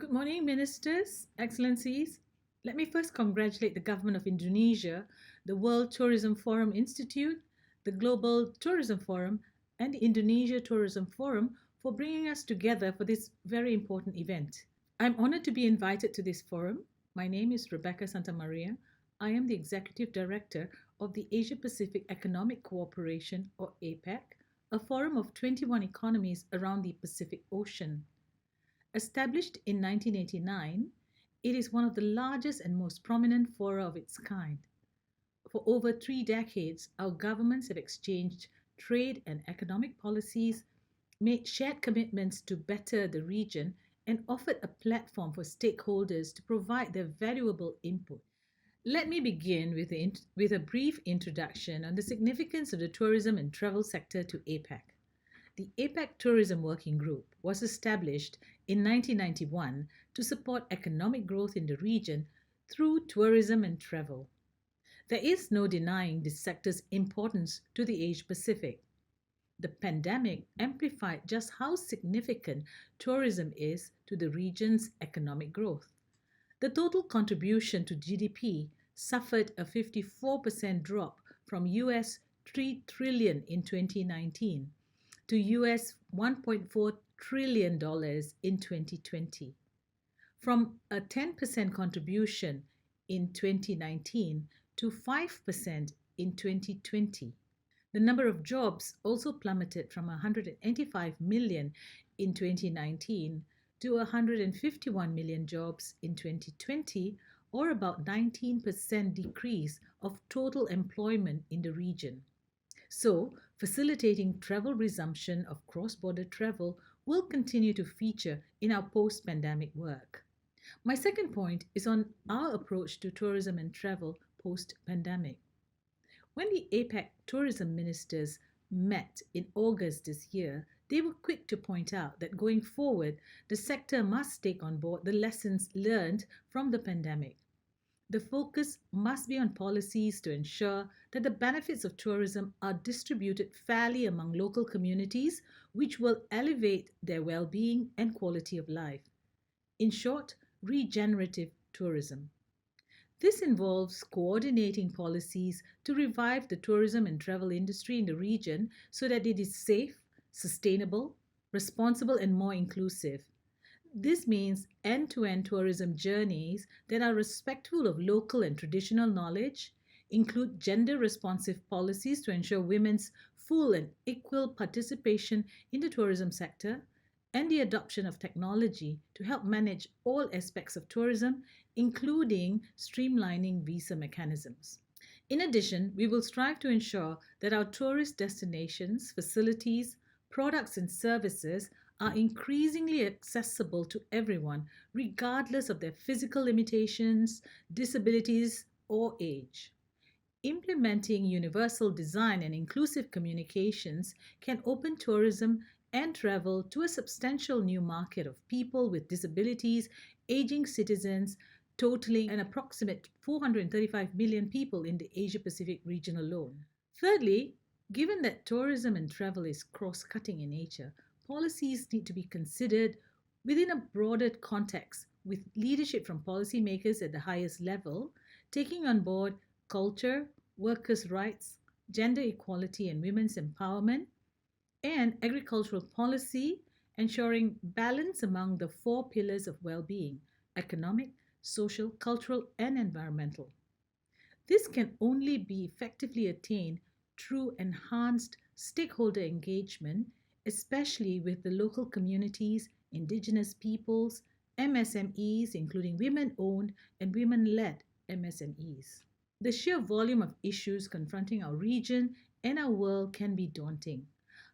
Good morning, Ministers, Excellencies. Let me first congratulate the Government of Indonesia, the World Tourism Forum Institute, the Global Tourism Forum, and the Indonesia Tourism Forum for bringing us together for this very important event. I'm honored to be invited to this forum. My name is Rebecca Santamaria. I am the Executive Director of the Asia Pacific Economic Cooperation, or APEC, a forum of 21 economies around the Pacific Ocean. Established in 1989, it is one of the largest and most prominent fora of its kind. For over 3 decades, our governments have exchanged trade and economic policies, made shared commitments to better the region, and offered a platform for stakeholders to provide their valuable input. Let me begin with a brief introduction on the significance of the tourism and travel sector to APEC. The APEC Tourism Working Group was established in 1991 to support economic growth in the region through tourism and travel. There is no denying this sector's importance to the Asia Pacific. The pandemic amplified just how significant tourism is to the region's economic growth. The total contribution to GDP suffered a 54% drop from US 3 trillion in 2019 to US $1.4 trillion in 2020. From a 10% contribution in 2019 to 5% in 2020. The number of jobs also plummeted from 185 million in 2019 to 151 million jobs in 2020, or about 19% decrease of total employment in the region. So, facilitating travel resumption of cross-border travel will continue to feature in our post-pandemic work. My second point is on our approach to tourism and travel post-pandemic. When the APEC tourism ministers met in August this year, they were quick to point out that going forward, the sector must take on board the lessons learned from the pandemic. The focus must be on policies to ensure that the benefits of tourism are distributed fairly among local communities, which will elevate their well being and quality of life. In short, regenerative tourism. This involves coordinating policies to revive the tourism and travel industry in the region so that it is safe, sustainable, responsible, and more inclusive. This means end-to-end tourism journeys that are respectful of local and traditional knowledge, include gender-responsive policies to ensure women's full and equal participation in the tourism sector, and the adoption of technology to help manage all aspects of tourism, including streamlining visa mechanisms. In addition, we will strive to ensure that our tourist destinations, facilities, products, and services are increasingly accessible to everyone, regardless of their physical limitations, disabilities, or age. Implementing universal design and inclusive communications can open tourism and travel to a substantial new market of people with disabilities, aging citizens, totaling an approximate 435 million people in the Asia Pacific region alone. Thirdly, given that tourism and travel is cross-cutting in nature, policies need to be considered within a broader context with leadership from policymakers at the highest level, taking on board culture, workers' rights, gender equality and women's empowerment, and agricultural policy, ensuring balance among the four pillars of well-being: economic, social, cultural, and environmental. This can only be effectively attained through enhanced stakeholder engagement, especially with the local communities, indigenous peoples, MSMEs, including women owned and women led MSMEs. The sheer volume of issues confronting our region and our world can be daunting.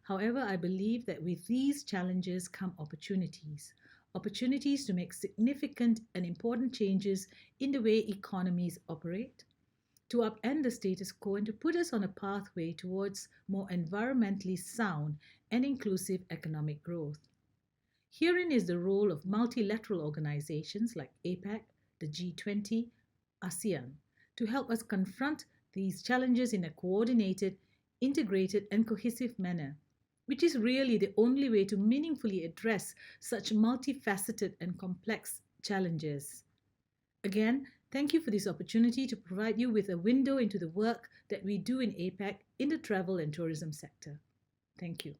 However, I believe that with these challenges come opportunities. Opportunities to make significant and important changes in the way economies operate, to upend the status quo, and to put us on a pathway towards more environmentally sound and inclusive economic growth. Herein is the role of multilateral organizations like APEC, the G20, ASEAN, to help us confront these challenges in a coordinated, integrated, and cohesive manner. which is really the only way to meaningfully address such multifaceted and complex challenges. Again, thank you for this opportunity to provide you with a window into the work that we do in APEC in the travel and tourism sector. Thank you.